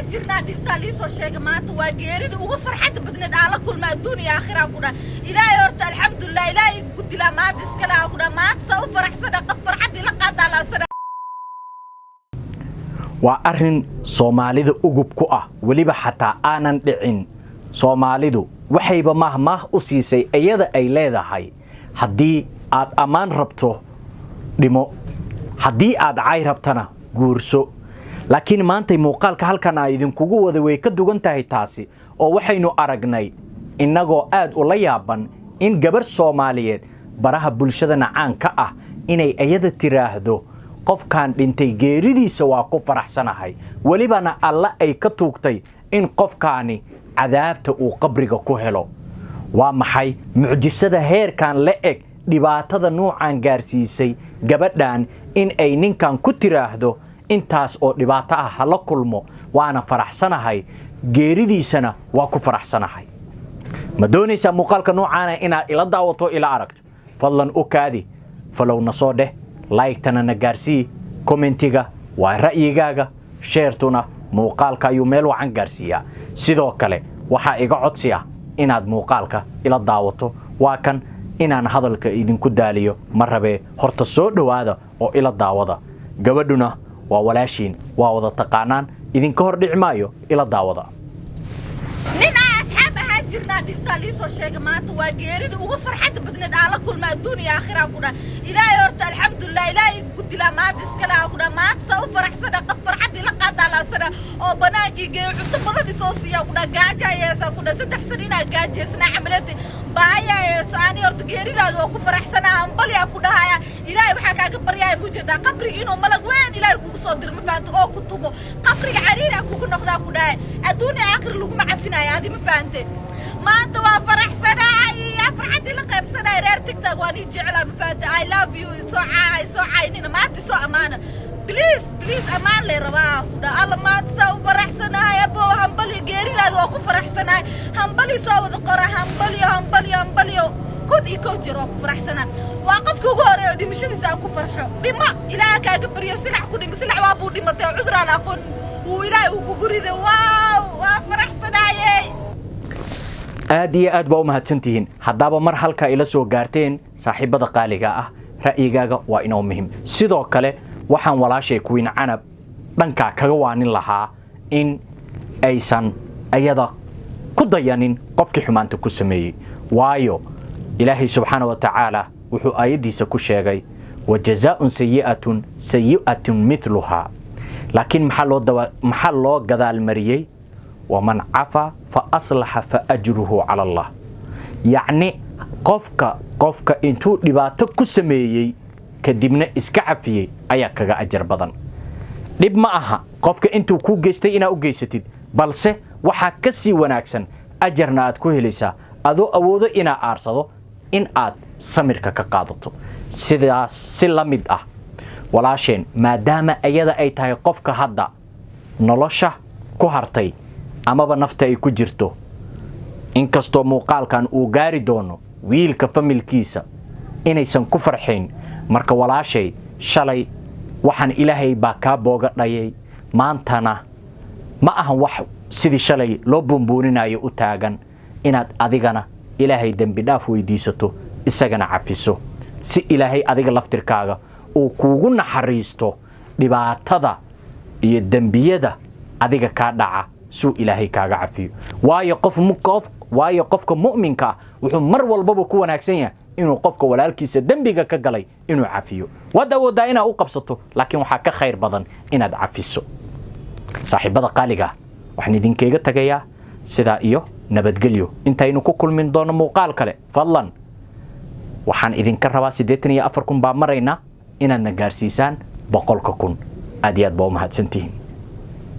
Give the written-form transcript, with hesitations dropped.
هاجرنا دينتا ليسو شيغ مانتا وا geerida ugu farxad badneed ala kulma adduunka aakhira ku dhaa ilaahay horta alxamdulillah ilaahay ku dila maad iska laa ku dhaa maad soo faraxsana qaf farxad ila qaada la sana waa arin Soomaalida ugub ku ah waliba xataa aanan dhicin Soomaalidu waxayba mahmaah u siisay ayada ay leedahay hadii aad amaan rabto dhimo hadii aad cay rabtana guurso laakiin maanta muuqaalka halkan ay idin kugu wada way ka dugan tahay taasi oo waxaynu aragnay inagoo aad u la yaaban in gabar Soomaaliyeed baraha bulshada caanka ah inay ayada tiraahdo qofkan dhintay geeridiisa waa ku faraxsanahay walibana alla ay ka tuugtay in qofkaani cadaabta uu qabriga ku helo waa maxay mucjisada heerkan la eg dhibaatada noocan gaarsiisay gabadhan in ay ninkan ku tiraahdo intaas oo dhibaato ah hala kulmo waana faraxsanahay geeridiisana waa ku faraxsanahay ma doonaysa muuqaalka noocan inaad ila daawato ila aragto fadlan u kaadi falow nasoo dheh like tana na gaarsii commentiga waa ra'yigaaga sheertuna muuqaalka ayuu meel wacan gaarsiiyaa sidoo kale waxa iga codsiya inaad muuqaalka ila daawato waa kan inaan hadalka idinku daaliyo ma rabe horta soo dhawaada oo ila daawada gabadhuna waa walaashiin waa wada taqaanaan idinka hor dhicmaayo ila daawada nin asxaab haaجرنا دينتا ليسو شيغ مانتا وا geerida ugu farxad badneed ala kulma adduunka aakhira ku dhaa ilaahay horta alxamdulillah ilaahay ku dila maad iska laa ku dhaa maad soo faraxsana qaf farxad ila qaada la sana oo banaankii geeyo cunto badan soo siiya ku dhaa gaajaaysa ku dhaa saddex sanina gaajeysna camaladii baayaysa ani horta geeridaadu oo ku faraxsana ambaliya ku dhaaya ilaahay waxa kaaga baryaay mujada qabriga inuu malag weyn ilaahay kugu soo dirmo faanto oo ku tumo qabriga cariira kugu noqdaa ku dhaa adduunka aakhir lagu ma cafinaayo hadi ma faante maanta waa faraxsanahay ya farxad ila qaybsanahay reer TikTok waan jeclaa ma faante I love you soo caynina maanta soo amaana please amaan le rabaa ku dhaa alla maanta soo faraxsanahay abo hambali geeridaadu oo ku faraxsanahay hambali soo wada qora hambali كل يكوجر وفرحسنا وقف كوجر دمشيني ساكو فرحه لما إلى كاجب بري سلع كوني مسلع وابو لما تعذر على قن وإلى وكبريده واو وفرحسنا يي aad baa u mahadsantihiin hadaba mar halka ila soo gaarteen saaxiibada qaaliga ah ra'yigaaga waa inoo muhiim sidoo kale waxaan walaashay kuwin canab dhanka kaga waanin lahaa in aysan ayada ku dayanin qofkii xumaanta ku sameeyay waayo ilaahay subhanahu wa ta'ala wuxuu aayadiisa ku sheegay wajazaa'un sayyi'atun mithluha laakiin maxaa loo gadaal mariyay ومن عفا فأصلح فأجره على الله يعني قفك انتو دباتو كسميي كدبنا اسكا عفيي ايا كغا اجر بدن دب ما اها قفك انتو كو جيستي انا او جيستيد بلسه waxa kasi wanaagsan ajarna aad ku helaysa adoo awoodo ina aarsado in aad samirka ka qaadato sidaas si lamid ah walaasheen maadaama ayada ay tahay qofka hadda nolosha ku hartay amaba nafta ay ku jirto inkastoo muuqaalkan uu gaari doono wiilka familkiisa inaysan ku farxeen marka walaashay shalay waxaan ilaahay baa ka booga dhayay maantana ma ahan wax sidii shalay loo buunbuuninayo u taagan inaad adigana ilaahay dambi dhaaf weydiisato isagana cafiso si ilaahay adiga laftirkaaga uu kuugu naxariisto dhibaatada iyo dambiyada adiga ka dhaca suu ilaahay kaaga cafiyo waayo qofka mu'minka wuxuu mar walba ku wanaagsan yahay inuu qofka walaalkiisa dambiga ka galay inuu cafiyo wada ina u qabsato laakiin waxa ka khayr badan inaad cafiso saaxiibada qaaliga waxaan idinkeega tagayaa sida iyo nabadgelyo intaynu ku kulmin doono muuqaal kale fadlan waxaan idinka rabaa 84 kun baa marayna inaad na gaarsiisaan 100,000 aad baa u mahadsantihiin